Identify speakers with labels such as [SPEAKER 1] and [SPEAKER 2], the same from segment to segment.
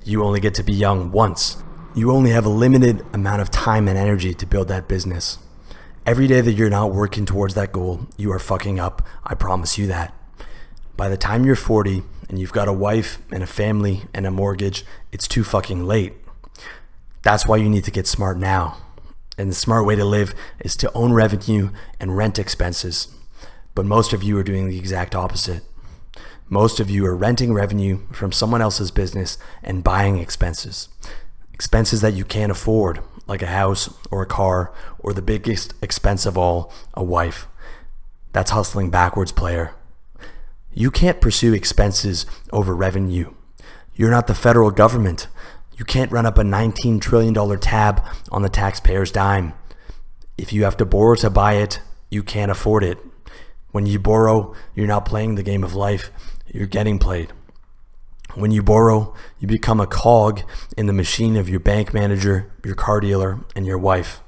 [SPEAKER 1] you only get to be young once. You only have a limited amount of time and energy to build that business. Every day that you're not working towards that goal, you are fucking up. I promise you that. By the time you're 40 and you've got a wife and a family and a mortgage, it's too fucking late. That's why you need to get smart now. And the smart way to live is to own revenue and rent expenses. But most of you are doing the exact opposite. Most of you are renting revenue from someone else's business and buying expenses. Expenses that you can't afford, like a house or a car, or the biggest expense of all, a wife. That's hustling backwards, player. You can't pursue expenses over revenue. You're not the federal government. You can't run up a $19 trillion tab on the taxpayer's dime. If you have to borrow to buy it, you can't afford it. When you borrow, you're not playing the game of life, you're getting played. When you borrow, you become a cog in the machine of your bank manager, your car dealer, and your wife.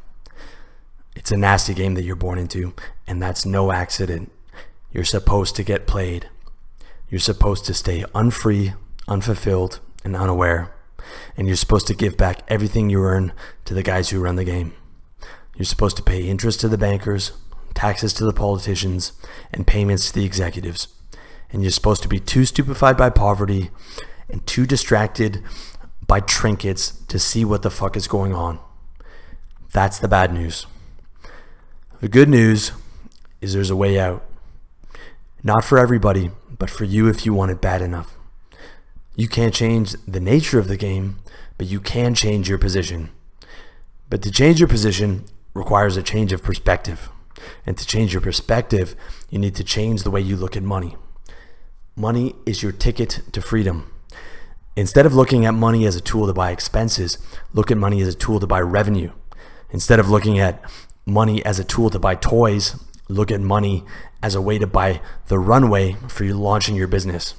[SPEAKER 1] It's a nasty game that you're born into, and that's no accident. You're supposed to get played. You're supposed to stay unfree, unfulfilled, and unaware. And you're supposed to give back everything you earn to the guys who run the game. You're supposed to pay interest to the bankers, taxes to the politicians, and payments to the executives. And you're supposed to be too stupefied by poverty and too distracted by trinkets to see what the fuck is going on. That's the bad news. The good news is there's a way out. Not for everybody, but for you if you want it bad enough. You can't change the nature of the game, but you can change your position. But to change your position requires a change of perspective. And to change your perspective, you need to change the way you look at money. Money is your ticket to freedom. Instead of looking at money as a tool to buy expenses, look at money as a tool to buy revenue. Instead of looking at money as a tool to buy toys, look at money as a way to buy the runway for you launching your business.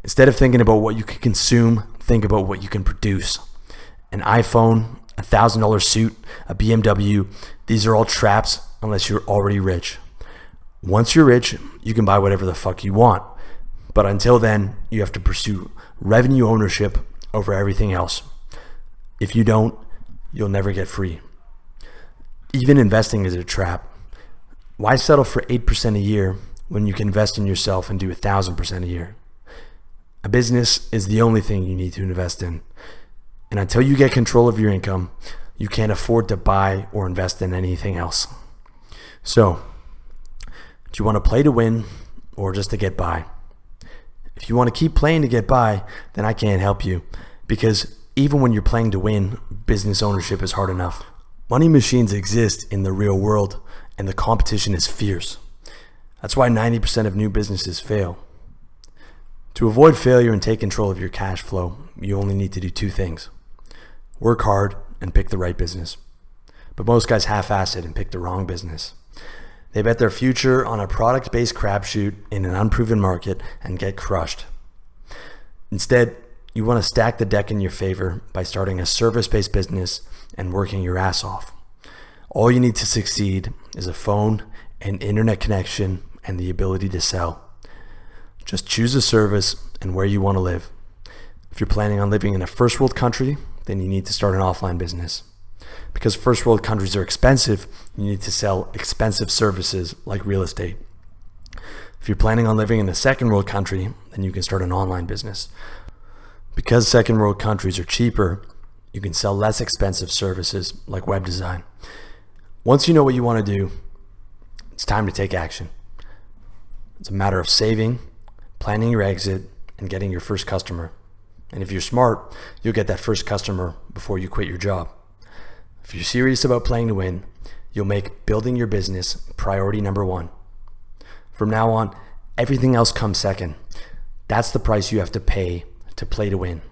[SPEAKER 1] Instead of thinking about what you can consume, think about what you can produce. An iPhone, a $1,000 suit, a BMW, these are all traps unless you're already rich. Once you're rich, you can buy whatever the fuck you want. But until then, you have to pursue revenue ownership over everything else. If you don't, you'll never get free. Even investing is a trap. Why settle for 8% a year when you can invest in yourself and do 1,000% a year? A business is the only thing you need to invest in. And until you get control of your income, you can't afford to buy or invest in anything else. So, do you want to play to win or just to get by? If you want to keep playing to get by, then I can't help you, because even when you're playing to win, business ownership is hard enough. Money machines exist in the real world, and the competition is fierce. That's why 90% of new businesses fail. To avoid failure and take control of your cash flow, you only need to do two things. Work hard and pick the right business. But most guys half-ass it and pick the wrong business. They bet their future on a product-based crapshoot in an unproven market and get crushed. Instead, you want to stack the deck in your favor by starting a service-based business and working your ass off. All you need to succeed is a phone, an internet connection, and the ability to sell. Just choose a service and where you want to live. If you're planning on living in a first world country, then you need to start an offline business. Because first world countries are expensive, you need to sell expensive services like real estate. If you're planning on living in a second world country, then you can start an online business. Because second world countries are cheaper, you can sell less expensive services like web design. Once you know what you want to do, it's time to take action. It's a matter of saving, planning your exit, and getting your first customer. And if you're smart, you'll get that first customer before you quit your job. If you're serious about playing to win, you'll make building your business priority number one. From now on, everything else comes second. That's the price you have to pay to play to win.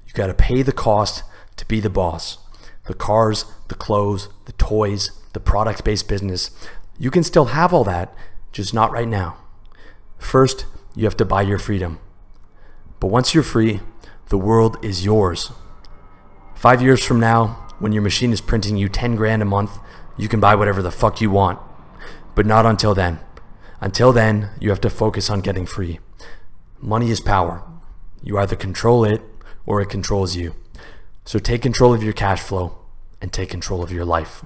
[SPEAKER 1] You got to pay the cost to be the boss. The cars, the clothes, the toys, the product-based business. You can still have all that, just not right now. First, you have to buy your freedom. But once you're free, the world is yours. 5 years from now, when your machine is printing you 10 grand a month, you can buy whatever the fuck you want. But not until then. Until then, you have to focus on getting free. Money is power. You either control it or it controls you. So take control of your cash flow and take control of your life.